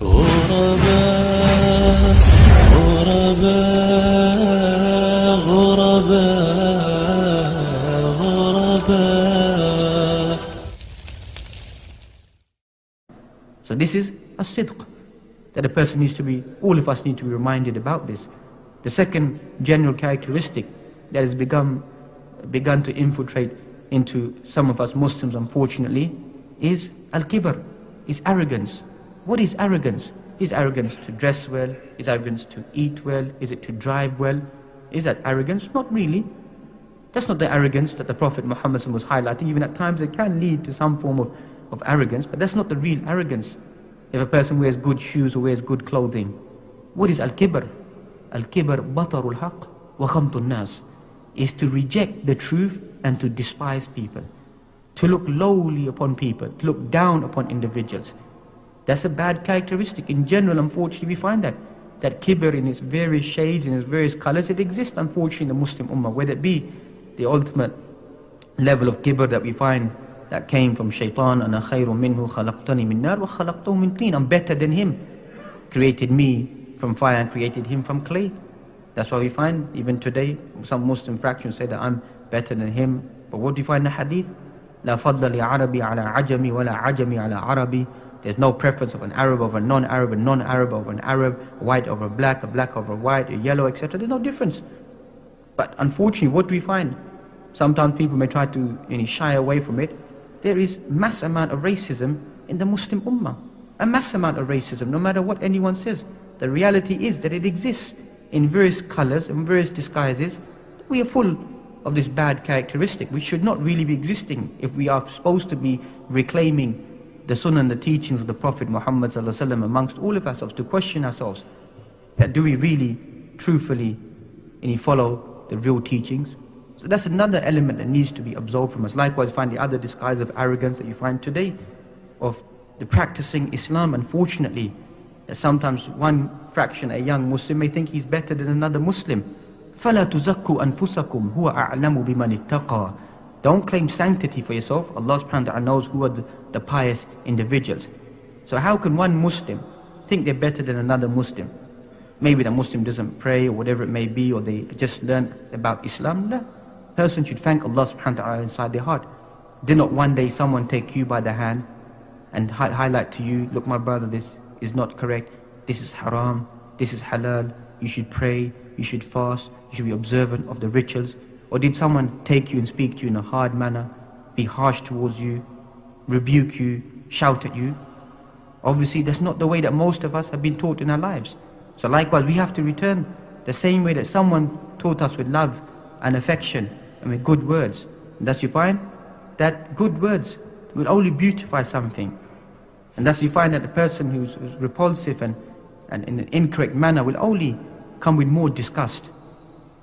غرباء غرباء غرباء غرباء. So this is a sidq, that a person needs to be, all of us need to be reminded about this. The second general characteristic that has begun to infiltrate into some of us Muslims, unfortunately, is al-kibr, is arrogance. What is arrogance? Is arrogance to dress well? Is arrogance to eat well? Is it to drive well? Is that arrogance? Not really. That's not the arrogance that the Prophet Muhammad was highlighting. Even at times it can lead to some form of arrogance, but that's not the real arrogance. If a person wears good shoes or wears good clothing. What is al-kibr? Al-kibr batarul haqq wa khamtun nas, is to reject the truth and to despise people, to look lowly upon people, to look down upon individuals. That's a bad characteristic. In general, unfortunately, we find that kibr in its various shades, in its various colors, it exists, unfortunately, in the Muslim Ummah, whether it be the ultimate level of kibr that we find that came from shaitan, ana khayrun minhu khalaqtani min nar wa khalaqtahu min teen, I'm better than him, created me from fire and created him from clay. That's why we find, even today, some Muslim fractions say that I'm better than him. But what do you find in the hadith? La fadla li arabi ala ajami wa la ajami ala arabi. There's no preference of an Arab over a non-Arab, a non-Arab over an Arab, white over black, a black over white, a yellow, etc. There's no difference. But unfortunately, what do we find? Sometimes people may try to shy away from it. There is mass amount of racism in the Muslim Ummah. A mass amount of racism, no matter what anyone says. The reality is that it exists in various colors and various disguises. We are full of this bad characteristic, which should not really be existing if we are supposed to be reclaiming the sunnah and the teachings of the Prophet Muhammad ﷺ amongst all of ourselves, to question ourselves, that do we really, truthfully, follow the real teachings? So that's another element that needs to be absorbed from us. Likewise, find the other disguise of arrogance that you find today, of the practicing Islam, unfortunately, that sometimes one fraction, a young Muslim, may think he's better than another Muslim. فَلَا تُزَكُّوا أَنفُسَكُمْ هُوَ أَعْلَمُ بِمَنِ اتَّقَى. Don't claim sanctity for yourself. Allah subhanahu wa ta'ala knows who are the pious individuals. So how can one Muslim think they're better than another Muslim? Maybe the Muslim doesn't pray or whatever it may be, or they just learn about Islam. No. Person should thank Allah subhanahu wa ta'ala inside their heart. Did not one day someone take you by the hand and highlight to you, look my brother, this is not correct, this is haram, this is halal, you should pray, you should fast, you should be observant of the rituals? Or did someone take you and speak to you in a hard manner, be harsh towards you, rebuke you, shout at you? Obviously that's not the way that most of us have been taught in our lives. So likewise we have to return the same way that someone taught us, with love and affection and with good words. And thus you find that good words will only beautify something. And thus you find that the person who's repulsive and in an incorrect manner will only come with more disgust.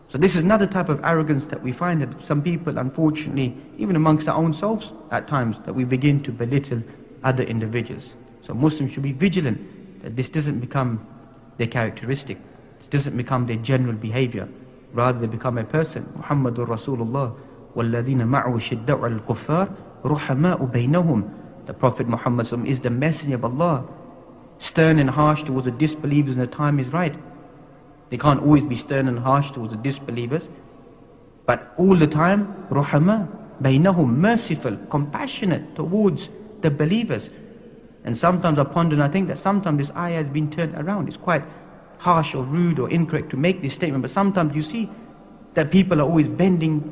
So this is another type of arrogance that we find, that some people, unfortunately, even amongst our own selves at times, that we begin to belittle other individuals. So Muslims should be vigilant that this doesn't become their characteristic, this doesn't become their general behavior. Rather they become a person. Muhammadur Rasulullah وَالَّذِينَ مَعُوا شِدَّعُ الْكُفَّارِ رُحَمَاءُ بَيْنَهُمْ. The Prophet Muhammad is the messenger of Allah, stern and harsh towards the disbelievers when the time is right. They can't always be stern and harsh towards the disbelievers, but all the time, ruhama bainahum, merciful, compassionate towards the believers. And sometimes I ponder and I think that sometimes this ayah has been turned around. It's quite harsh or rude or incorrect to make this statement, but sometimes you see that people are always bending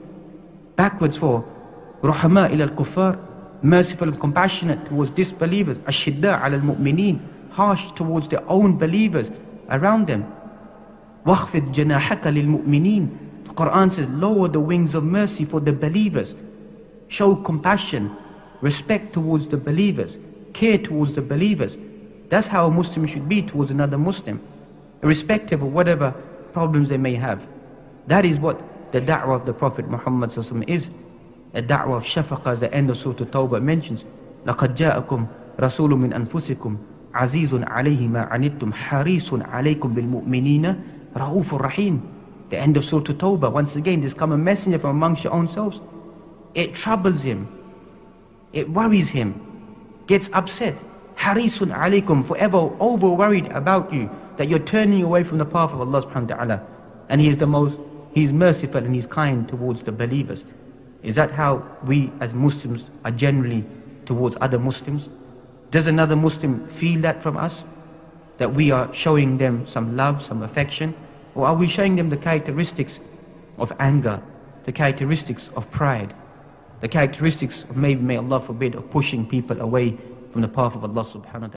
backwards for ruhama ila al-kuffar, merciful and compassionate towards disbelievers, ashidda ala al-mu'mineen, harsh towards their own believers around them. وَخْفِضْ جَنَاحَكَ لِلْمُؤْمِنِينَ. The Quran says, lower the wings of mercy for the believers. Show compassion, respect towards the believers, care towards the believers. That's how a Muslim should be towards another Muslim, irrespective of whatever problems they may have. That is what the da'wah of the Prophet Muhammad is. A da'wah of shafaqah, as the end of Surah Tawbah mentions. لَقَدْ جَاءَكُمْ رَسُولٌ مِّنْ أَنفُسِكُمْ عَزِيزٌ عَلَيْهِ مَا عَنِتُّمْ حَرِيصٌ عَلَيْكُمْ بِالْمُؤْمِنِينَ رَؤُوفٌ رَحِيمٌ. The end of Surah Tawbah. Once again, there's come a messenger from amongst your own selves. It troubles him, it worries him, gets upset, harisun alaykum, forever over worried about you, that you're turning away from the path of Allah subhanahu wa ta'ala. And He is merciful and He's kind towards the believers. Is that how we as Muslims are generally towards other Muslims? Does another Muslim feel that from us? That we are showing them some love, some affection? Or are we showing them the characteristics of anger, the characteristics of pride, the characteristics of maybe, may Allah forbid, of pushing people away from the path of Allah subhanahu wa ta'ala?